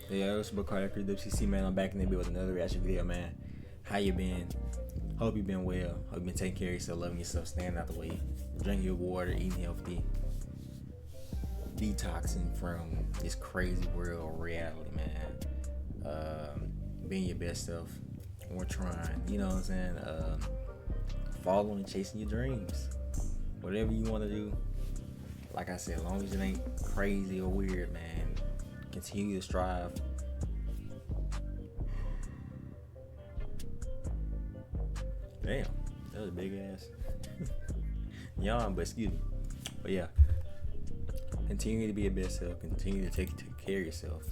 Yeah, it's your boy Carter, WCC man. I'm back in the bit with another reaction video, man. How you been? Hope you been well. Hope you been taking care of yourself, loving yourself, staying out the way, drinking your water, eating healthy, detoxing from this crazy world reality, man. Being your best self. We're trying, you know what I'm saying? Following and chasing your dreams. Whatever you want to do. Like I said, as long as it ain't crazy or weird, man. Continue to strive. Damn, that was a big ass yawn, but excuse me. But yeah, continue to be your best self. Continue to take care of yourself.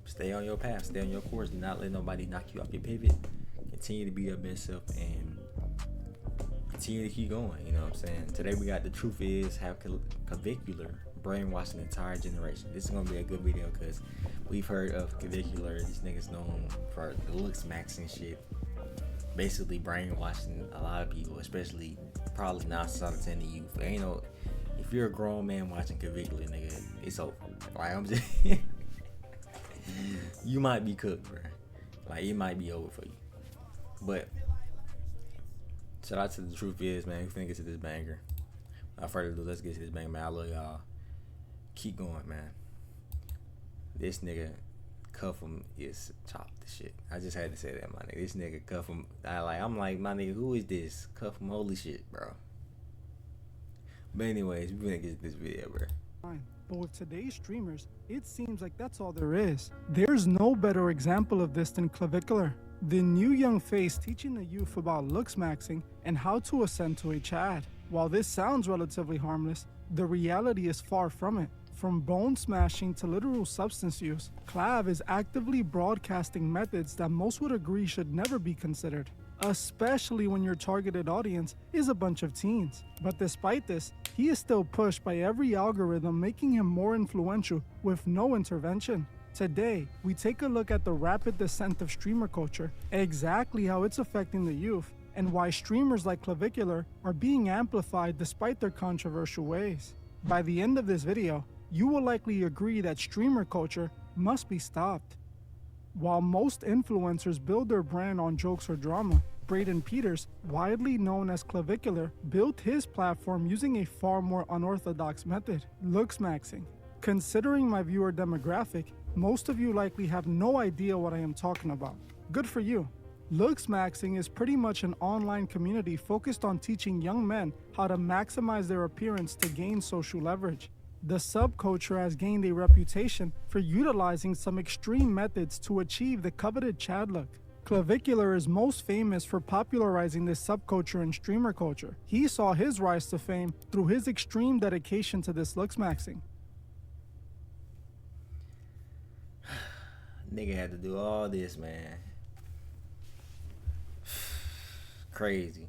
Stay on your path. Stay on your course. Do not let nobody knock you off your pivot. Continue to be your best self and continue to keep going. You know what I'm saying? Today we got the truth is how Clavicular brainwashed an entire generation. This is gonna be a good video because we've heard of Clavicular. These niggas known for the looks maxing shit, basically brainwashing a lot of people, especially probably 9 out of 10 of you. Ain't no, if you're a grown man watching Clavicular, nigga, it's over. Like I'm just, you might be cooked, bro. Like it might be over for you. But shout out to the truth is, man. Who finna get to this banger? Without further ado, let's get to this banger, man. I love y'all. Keep going, man. This nigga Cuff'em is chopped the shit. I just had to say that, my nigga. This nigga Cuff'em, I'm like, my nigga, who is this? Cuff'em, holy shit, bro. But anyways, we're gonna get to this video, bro. But with today's streamers, it seems like that's all there is. There's no better example of this than Clavicular, the new young face teaching the youth about looks maxing and how to ascend to a Chad. While this sounds relatively harmless, the reality is far from it. From bone smashing to literal substance use, Clav is actively broadcasting methods that most would agree should never be considered, especially when your targeted audience is a bunch of teens. But despite this, he is still pushed by every algorithm, making him more influential with no intervention. Today, we take a look at the rapid descent of streamer culture, exactly how it's affecting the youth, and why streamers like Clavicular are being amplified despite their controversial ways. By the end of this video, you will likely agree that streamer culture must be stopped. While most influencers build their brand on jokes or drama, Braden Peters, widely known as Clavicular, built his platform using a far more unorthodox method, looks maxing. Considering my viewer demographic, most of you likely have no idea what I am talking about. Good for you. Looks maxing is pretty much an online community focused on teaching young men how to maximize their appearance to gain social leverage. The subculture has gained a reputation for utilizing some extreme methods to achieve the coveted Chad look. Clavicular is most famous for popularizing this subculture in streamer culture. He saw his rise to fame through his extreme dedication to this looks maxing. Nigga had to do all this, man. Crazy.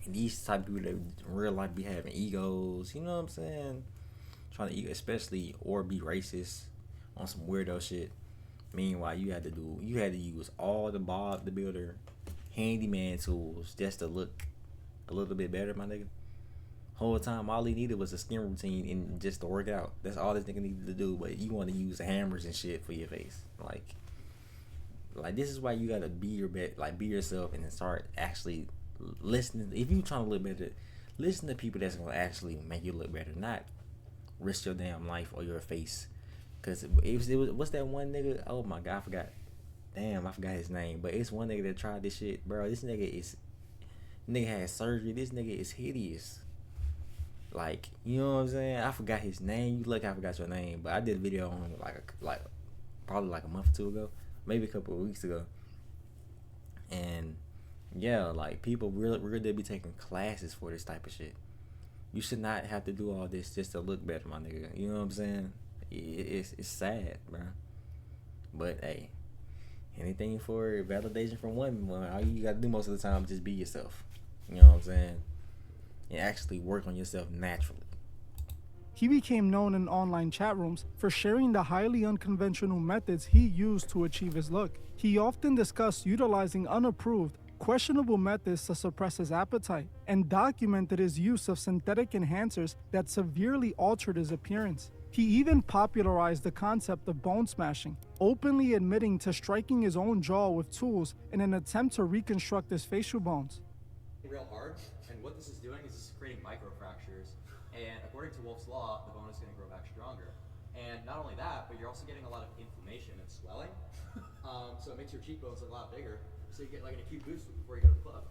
And these type of people that in real life be having egos, you know what I'm saying? Trying to, especially, or be racist on some weirdo shit. Meanwhile, you had to use all the Bob the Builder handyman tools just to look a little bit better, my nigga. Whole time, all he needed was a skin routine and just to work out. That's all this nigga needed to do. But you want to use hammers and shit for your face, like this is why you gotta be your be yourself and then start actually listening. If you trying to look better, listen to people that's gonna actually make you look better, not risk your damn life or your face. Cause it was what's that one nigga? Oh my god, I forgot. Damn, I forgot his name. But it's one nigga that tried this shit, bro. This nigga had surgery. This nigga is hideous. Like, you know what I'm saying? I forgot his name. You look, I forgot your name. But I did a video on him probably like a month or two ago, maybe a couple of weeks ago. And yeah, like people really be taking classes for this type of shit. You should not have to do all this just to look better, my nigga. You know what I'm saying? It's sad, bro. But hey, anything for validation from women, all you gotta do most of the time is just be yourself. You know what I'm saying? And actually work on yourself naturally. He became known in online chat rooms for sharing the highly unconventional methods he used to achieve his look. He often discussed utilizing unapproved, questionable methods to suppress his appetite, and documented his use of synthetic enhancers that severely altered his appearance. He even popularized the concept of bone smashing, openly admitting to striking his own jaw with tools in an attempt to reconstruct his facial bones. Real hard, and what this is doing is this is creating microfractures, and according to Wolff's law, the bone is going to grow back stronger. And not only that, but you're also getting a lot of inflammation and swelling, so it makes your cheekbones look a lot bigger, so you get like an acute boost before you go to the club.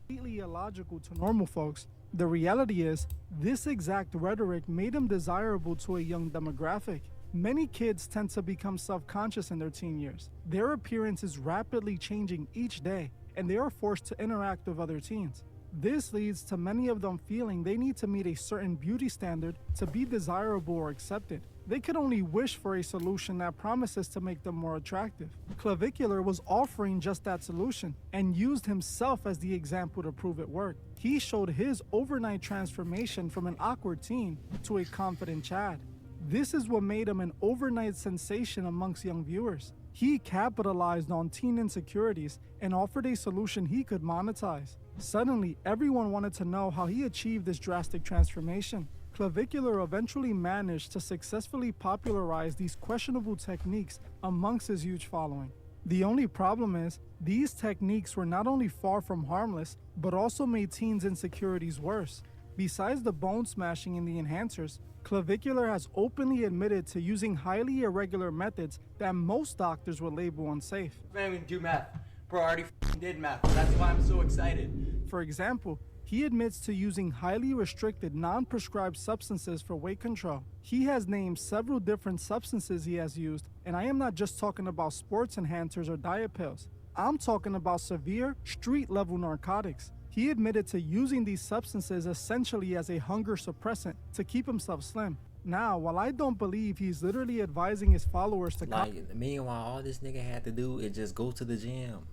Completely illogical to normal folks, the reality is, this exact rhetoric made him desirable to a young demographic. Many kids tend to become self-conscious in their teen years. Their appearance is rapidly changing each day, and they are forced to interact with other teens. This leads to many of them feeling they need to meet a certain beauty standard to be desirable or accepted. They could only wish for a solution that promises to make them more attractive. Clavicular was offering just that solution and used himself as the example to prove it worked. He showed his overnight transformation from an awkward teen to a confident Chad. This is what made him an overnight sensation amongst young viewers. He capitalized on teen insecurities and offered a solution he could monetize. Suddenly, everyone wanted to know how he achieved this drastic transformation. Clavicular eventually managed to successfully popularize these questionable techniques amongst his huge following. The only problem is, these techniques were not only far from harmless, but also made teens' insecurities worse. Besides the bone smashing and the enhancers, Clavicular has openly admitted to using highly irregular methods that most doctors would label unsafe. Man, we can do math. Bro, I already did math. That's why I'm so excited. For example, he admits to using highly restricted, non-prescribed substances for weight control. He has named several different substances he has used, and I am not just talking about sports enhancers or diet pills. I'm talking about severe, street-level narcotics. He admitted to using these substances essentially as a hunger suppressant to keep himself slim. Now, while I don't believe he's literally advising his followers to Meanwhile, all this nigga had to do is just go to the gym.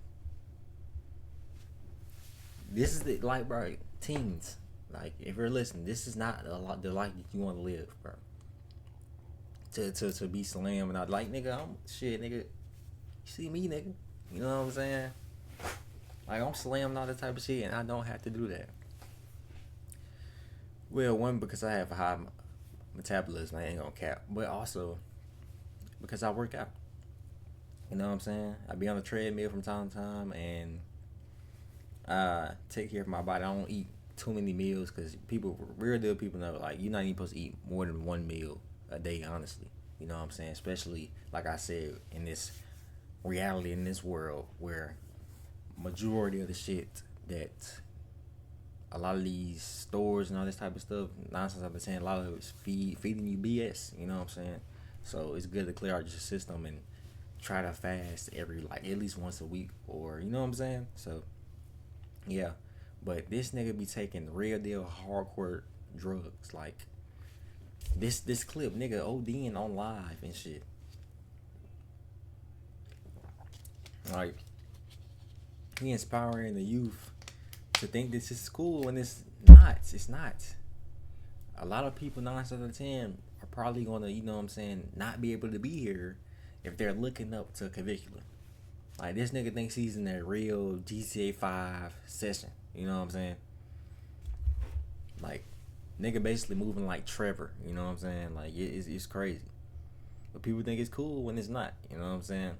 This is the bro, teens. If you're listening, this is not the life that you want to live, bro. To be slim and not nigga, nigga. You see me, nigga. You know what I'm saying? I'm slim and all that type of shit, and I don't have to do that. Well, one, because I have a high metabolism, I ain't gonna cap, but also because I work out. You know what I'm saying? I be on the treadmill from time to time, and I take care of my body. I don't eat too many meals, because real deal people know, you're not even supposed to eat more than one meal a day, honestly. You know what I'm saying? Especially, like I said, in this reality, in this world where majority of the shit that a lot of these stores and all this type of stuff, 9 times out of 10, a lot of it is feeding you BS. You know what I'm saying? So it's good to clear out your system and try to fast every at least once a week, or you know what I'm saying? So yeah, but this nigga be taking real deal hardcore drugs. This clip, nigga ODing on live and shit. He inspiring the youth to think this is cool, and it's not. It's not. A lot of people, 9 out of 10, are probably gonna, you know what I'm saying, not be able to be here if they're looking up to Clavicular. This nigga thinks he's in that real GTA 5 session. You know what I'm saying? Nigga basically moving like Trevor. You know what I'm saying? It's crazy. But people think it's cool when it's not. You know what I'm saying?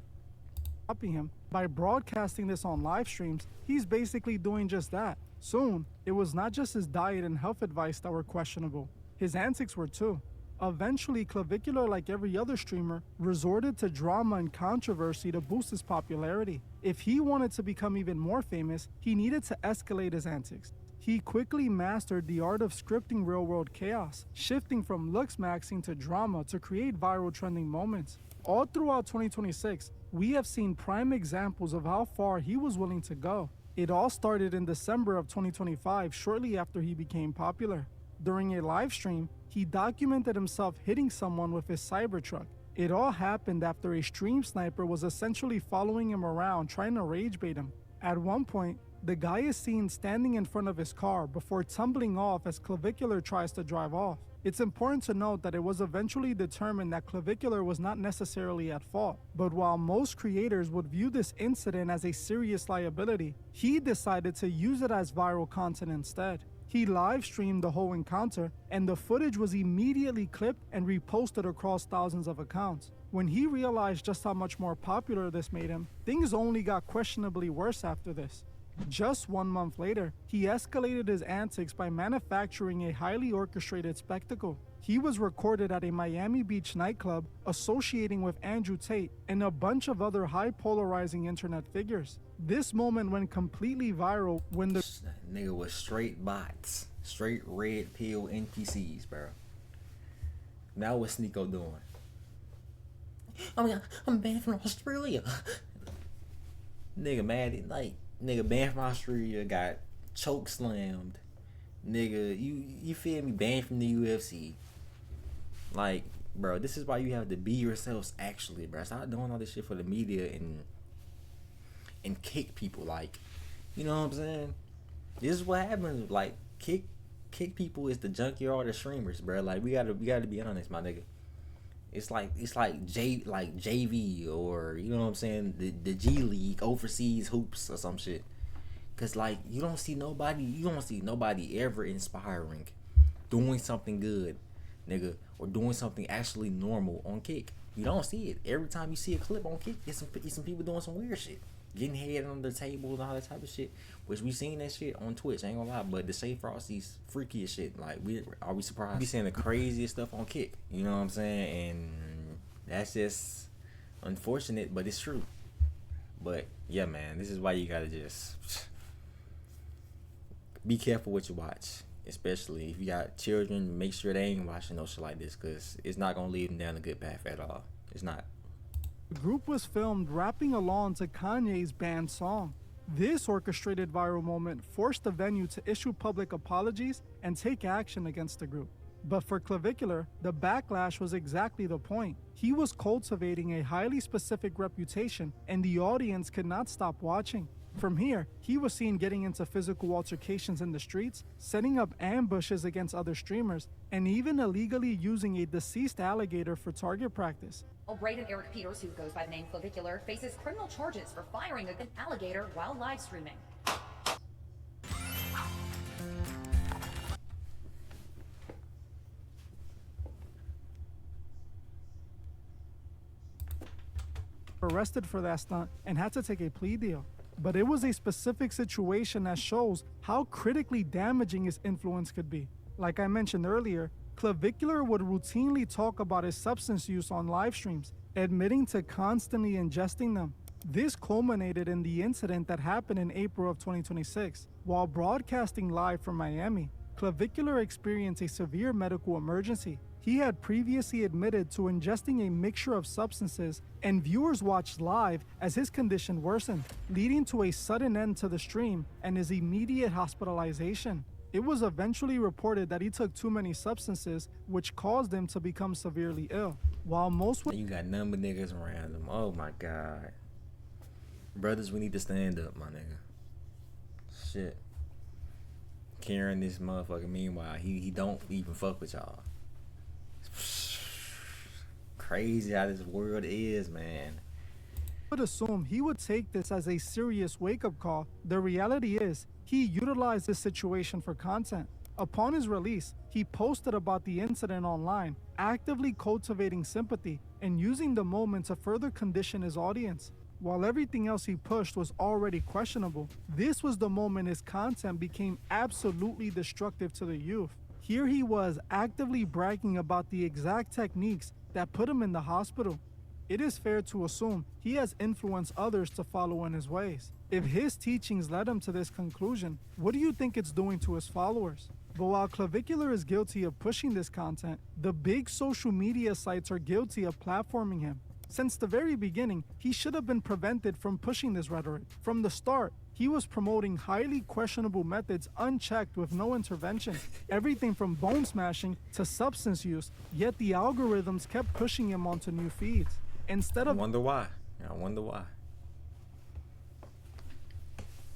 Copy him. By broadcasting this on live streams, he's basically doing just that. Soon, it was not just his diet and health advice that were questionable. His antics were too. Eventually, Clavicular, like every other streamer, resorted to drama and controversy to boost his popularity. If he wanted to become even more famous, he needed to escalate his antics. He quickly mastered the art of scripting real-world chaos, shifting from looks maxing to drama to create viral trending moments. All throughout 2026, we have seen prime examples of how far he was willing to go. It all started in December of 2025, shortly after he became popular. During a live stream, he documented himself hitting someone with his Cybertruck. It all happened after a stream sniper was essentially following him around, trying to rage bait him. At one point, the guy is seen standing in front of his car before tumbling off as Clavicular tries to drive off. It's important to note that it was eventually determined that Clavicular was not necessarily at fault, but while most creators would view this incident as a serious liability, he decided to use it as viral content instead. He live streamed the whole encounter, and the footage was immediately clipped and reposted across thousands of accounts. When he realized just how much more popular this made him, things only got questionably worse after this. Just 1 month later, he escalated his antics by manufacturing a highly orchestrated spectacle. He was recorded at a Miami Beach nightclub associating with Andrew Tate and a bunch of other high polarizing internet figures. This moment went completely viral when the nigga was straight bots, straight red pill NPCs, bro. Now what's Sneeko doing? I mean, I'm banned from Australia. Nigga mad, like, nigga banned from Australia, got choke slammed. Nigga, you feel me? Banned from the UFC. Like, bro, this is why you have to be yourselves actually, bro. Stop doing all this shit for the media and kick people, like, you know what I'm saying? This is what happens, like, kick people is the junkyard of streamers, bro. Like, we gotta be honest, my nigga. It's like JV, or you know what I'm saying, the G League, overseas hoops or some shit. Cause like you don't see nobody ever inspiring, doing something good, nigga, or doing something actually normal on Kick. You don't see it. Every time you see a clip on Kick, it's some people doing some weird shit, getting head under the table and all that type of shit. Which we seen that shit on Twitch. I ain't gonna lie, but the Safe Frosty's freaky as shit. Like, are we surprised? We seeing the craziest stuff on Kick. You know what I'm saying? And that's just unfortunate, but it's true. But yeah, man, this is why you gotta just be careful what you watch, especially if you got children. Make sure they ain't watching no shit like this, cause it's not gonna lead them down a good path at all. It's not. The group was filmed rapping along to Kanye's banned song. This orchestrated viral moment forced the venue to issue public apologies and take action against the group. But for Clavicular, the backlash was exactly the point. He was cultivating a highly specific reputation, and the audience could not stop watching. From here, he was seen getting into physical altercations in the streets, setting up ambushes against other streamers, and even illegally using a deceased alligator for target practice. Braden Eric Peters, who goes by the name Clavicular, faces criminal charges for firing an alligator while live streaming. Arrested for that stunt and had to take a plea deal. But it was a specific situation that shows how critically damaging his influence could be. Like I mentioned earlier, Clavicular would routinely talk about his substance use on live streams, admitting to constantly ingesting them. This culminated in the incident that happened in April of 2026. While broadcasting live from Miami, Clavicular experienced a severe medical emergency. He had previously admitted to ingesting a mixture of substances, and viewers watched live as his condition worsened, leading to a sudden end to the stream and his immediate hospitalization. It was eventually reported that he took too many substances, which caused him to become severely ill. While most You got none but niggas around them. Oh my god. Brothers, we need to stand up, my nigga. Shit. Karen, this motherfucker, meanwhile, he don't even fuck with y'all. Crazy how this world is, man. would assume he would take this as a serious wake-up call. The reality is, he utilized this situation for content. Upon his release, he posted about the incident online, actively cultivating sympathy and using the moment to further condition his audience. While everything else he pushed was already questionable, this was the moment his content became absolutely destructive to the youth. Here he was actively bragging about the exact techniques that put him in the hospital. It is fair to assume he has influenced others to follow in his ways. If his teachings led him to this conclusion, what do you think it's doing to his followers? But while Clavicular is guilty of pushing this content, the big social media sites are guilty of platforming him. Since the very beginning, he should have been prevented from pushing this rhetoric. From the start, he was promoting highly questionable methods unchecked with no intervention. Everything from bone smashing to substance use, yet the algorithms kept pushing him onto new feeds. Instead of I wonder why.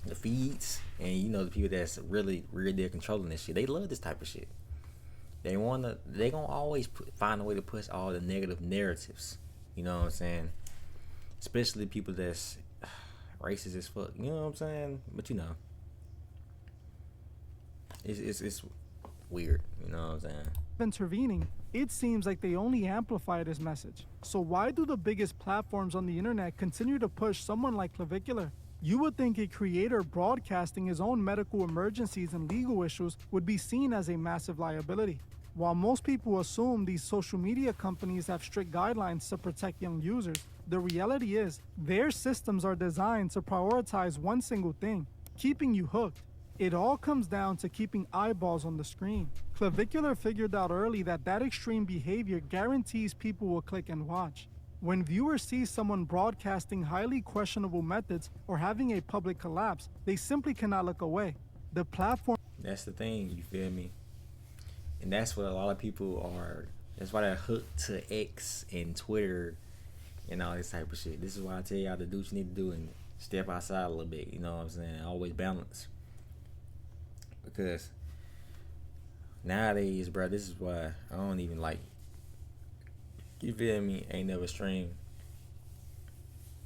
The feeds and the people that's really they're controlling this shit. They love this type of shit. They gonna always find a way to push all the negative narratives. You know what I'm saying? Especially people that's racist as fuck. You know what I'm saying? But It's weird. You know what I'm saying? Intervening, it seems like they only amplify this message. So why do the biggest platforms on the internet continue to push someone like Clavicular? You would think a creator broadcasting his own medical emergencies and legal issues would be seen as a massive liability. While most people assume these social media companies have strict guidelines to protect young users, the reality is their systems are designed to prioritize one single thing: keeping you hooked. It all comes down to keeping eyeballs on the screen. Clavicular figured out early that extreme behavior guarantees people will click and watch. When viewers see someone broadcasting highly questionable methods or having a public collapse, they simply cannot look away. The platform. That's the thing, you feel me? And that's what a lot of people are. That's why they're hooked to X and Twitter and all this type of shit. This is why I tell y'all to do what you need to do and step outside a little bit. You know what I'm saying? Always balance. Because nowadays, bro, this is why I don't even like. You feel me? Ain't never stream.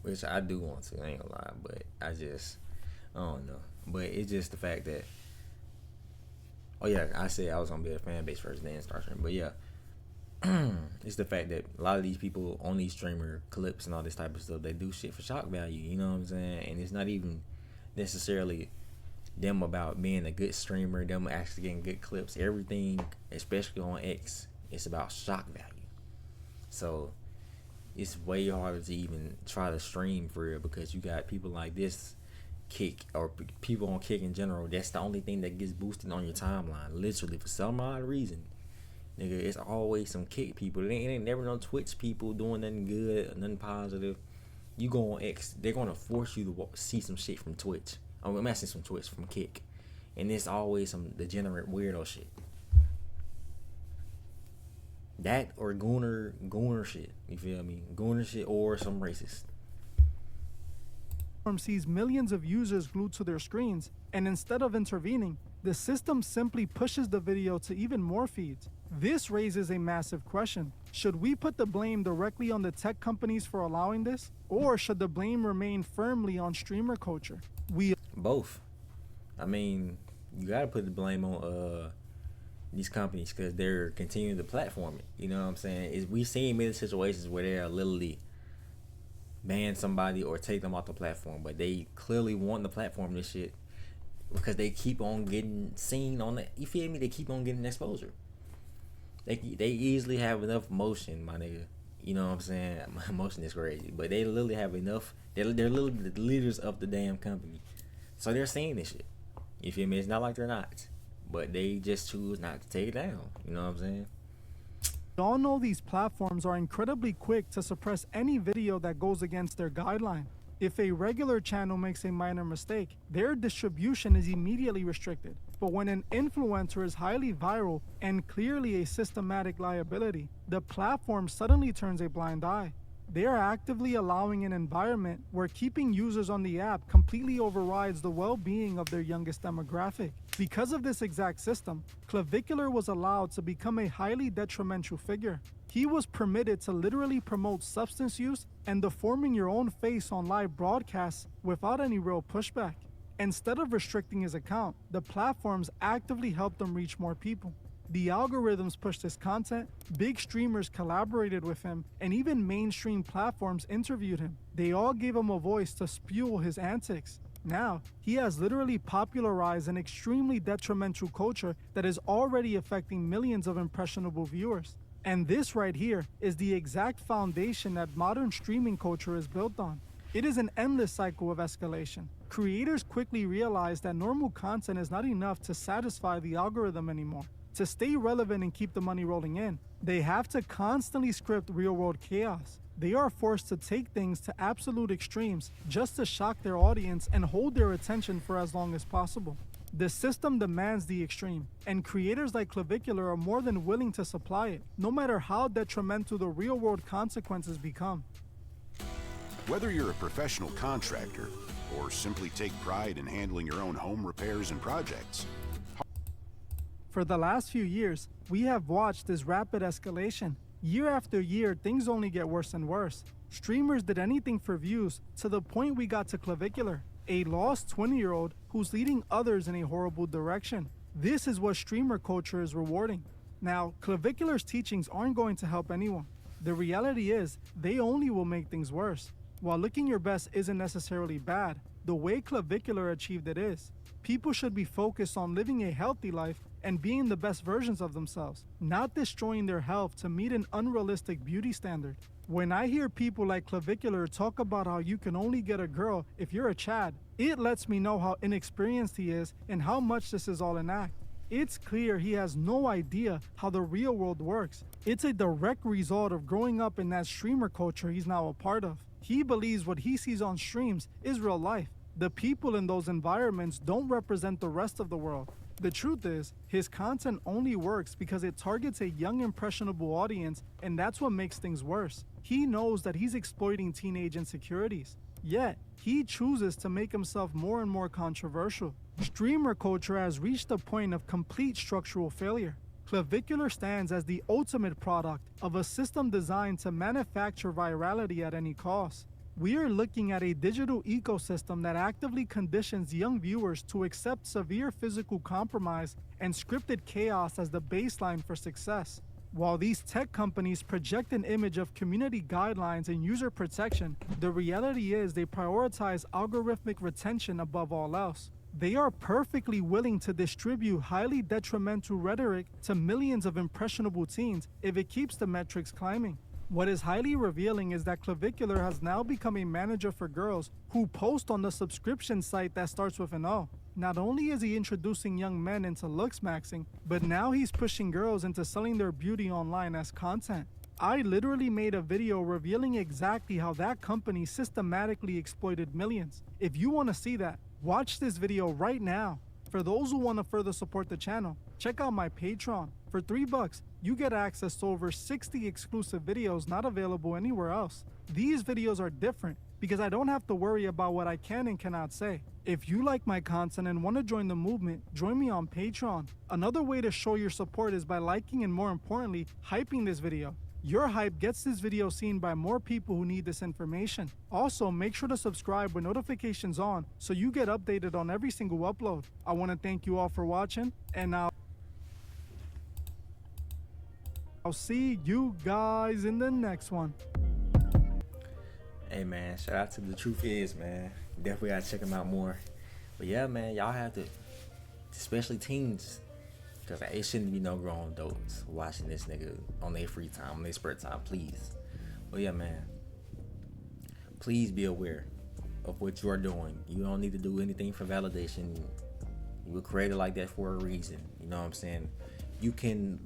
Which I do want to, I ain't gonna lie. But I don't know. But it's just the fact that. Oh yeah, I said I was gonna be a fan base first, then start streaming. But yeah, it's the fact that a lot of these people on these streamer clips and all this type of stuff, they do shit for shock value. You know what I'm saying? And it's not even necessarily them about being a good streamer, them actually getting good clips. Everything, especially on X, it's about shock value. So it's way harder to even try to stream for real because you got people like this Kick or people on Kick in general. That's the only thing that gets boosted on your timeline. Literally, for some odd reason, nigga, it's always some Kick people. It ain't never no Twitch people doing nothing good, nothing positive. You go on X, they're gonna force you to see some shit from Twitch. I'm asking some Twitch from Kick, and it's always some degenerate weirdo shit. That or gooner shit. You feel me? Gooner shit or some racist. Sees millions of users glued to their screens, and instead of intervening, the system simply pushes the video to even more feeds. This raises a massive question. Should we put the blame directly on the tech companies for allowing this, or should the blame remain firmly on streamer culture? Both. I mean, you gotta put the blame on these companies because they're continuing to platform it. You know what I'm saying? We've seen many situations where they're literally ban somebody or take them off the platform, but they clearly want the platform this shit because they keep on getting seen on it. You feel me? They keep on getting exposure. They easily have enough motion, my nigga. You know what I'm saying? My motion is crazy, but they literally have enough. They're literally the leaders of the damn company, so they're seeing this shit. You feel me? It's not like they're not, but they just choose not to take it down. You know what I'm saying? We all know these platforms are incredibly quick to suppress any video that goes against their guideline. If a regular channel makes a minor mistake, their distribution is immediately restricted. But when an influencer is highly viral and clearly a systematic liability, the platform suddenly turns a blind eye. They are actively allowing an environment where keeping users on the app completely overrides the well-being of their youngest demographic. Because of this exact system, Clavicular was allowed to become a highly detrimental figure. He was permitted to literally promote substance use and deforming your own face on live broadcasts without any real pushback. Instead of restricting his account, the platforms actively helped him reach more people. The algorithms pushed his content, big streamers collaborated with him, and even mainstream platforms interviewed him. They all gave him a voice to spew his antics. Now, he has literally popularized an extremely detrimental culture that is already affecting millions of impressionable viewers. And this right here is the exact foundation that modern streaming culture is built on. It is an endless cycle of escalation. Creators quickly realize that normal content is not enough to satisfy the algorithm anymore. To stay relevant and keep the money rolling in, they have to constantly script real-world chaos. They are forced to take things to absolute extremes just to shock their audience and hold their attention for as long as possible. The system demands the extreme, and creators like Clavicular are more than willing to supply it, no matter how detrimental the real-world consequences become. Whether you're a professional contractor or simply take pride in handling your own home repairs and projects, for the last few years, we have watched this rapid escalation. Year after year, things only get worse and worse. Streamers did anything for views to the point we got to Clavicular, a lost 20-year-old who's leading others in a horrible direction. This is what streamer culture is rewarding. Now, Clavicular's teachings aren't going to help anyone. The reality is, they only will make things worse. While looking your best isn't necessarily bad, the way Clavicular achieved it is. People should be focused on living a healthy life and being the best versions of themselves, not destroying their health to meet an unrealistic beauty standard. When I hear people like Clavicular talk about how you can only get a girl if you're a Chad, it lets me know how inexperienced he is and how much this is all an act. It's clear he has no idea how the real world works. It's a direct result of growing up in that streamer culture he's now a part of. He believes what he sees on streams is real life. The people in those environments don't represent the rest of the world. The truth is, his content only works because it targets a young, impressionable audience, and that's what makes things worse. He knows that he's exploiting teenage insecurities. Yet, he chooses to make himself more and more controversial. Streamer culture has reached a point of complete structural failure. Clavicular stands as the ultimate product of a system designed to manufacture virality at any cost. We are looking at a digital ecosystem that actively conditions young viewers to accept severe physical compromise and scripted chaos as the baseline for success. While these tech companies project an image of community guidelines and user protection, the reality is they prioritize algorithmic retention above all else. They are perfectly willing to distribute highly detrimental rhetoric to millions of impressionable teens if it keeps the metrics climbing. What is highly revealing is that Clavicular has now become a manager for girls who post on the subscription site that starts with an O. Not only is he introducing young men into looks maxing, but now he's pushing girls into selling their beauty online as content. I literally made a video revealing exactly how that company systematically exploited millions. If you want to see that, watch this video right now. For those who want to further support the channel, check out my Patreon. For $3, you get access to over 60 exclusive videos not available anywhere else. These videos are different because I don't have to worry about what I can and cannot say. If you like my content and want to join the movement, join me on Patreon. Another way to show your support is by liking and, more importantly, hyping this video. Your hype gets this video seen by more people who need this information. Also, make sure to subscribe with notifications on so you get updated on every single upload. I want to thank you all for watching, and I'll see you guys in the next one. Hey man, shout out to The Truth Is, man. Definitely gotta check him out more. But yeah, man, y'all have to, especially teens, because it shouldn't be no grown adults watching this nigga on their free time, on their spare time, please. But yeah, man, please be aware of what you are doing. You don't need to do anything for validation. You were created like that for a reason. You know what I'm saying? You can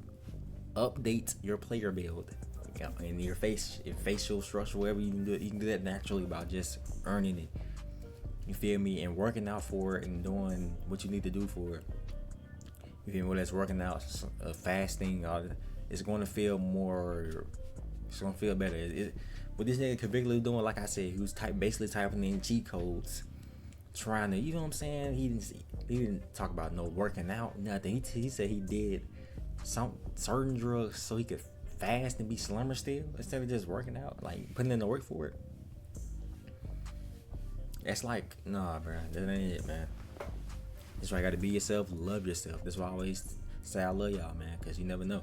update your player build, you know, and your facial structure, whatever you can do. You can do that naturally by just earning it. You feel me? And working out for it and doing what you need to do for it. You feel me? Whether it's working out, fasting, it's going to feel more. It's going to feel better. What this nigga Clavicular doing, like I said, he was basically typing in cheat codes, trying to, you know what I'm saying? He didn't talk about no working out, nothing. He said he did some certain drugs so he could fast and be slimmer still instead of just working out, like putting in the work for it. That's like, nah, bro, that ain't it, man. That's why you gotta be yourself, love yourself. That's why I always say I love y'all, man, because you never know.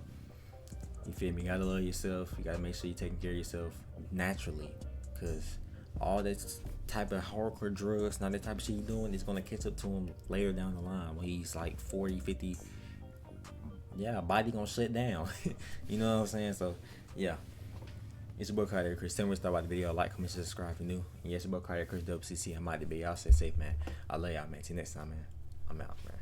You feel me? You gotta love yourself. You gotta make sure you're taking care of yourself naturally, because all that type of hardcore drugs, not that type of shit you doing, is gonna catch up to him later down the line when he's like 40, 50. Yeah, body gonna shut down. You know what I'm saying? So, yeah. It's your boy Carter Chris. Tell me what you thought about the video. Like, comment, subscribe if you're new. And yes, your boy Carter Chris, WCC. I'm out to be. Y'all stay safe, man. I love y'all, man. Till next time, man. I'm out, man.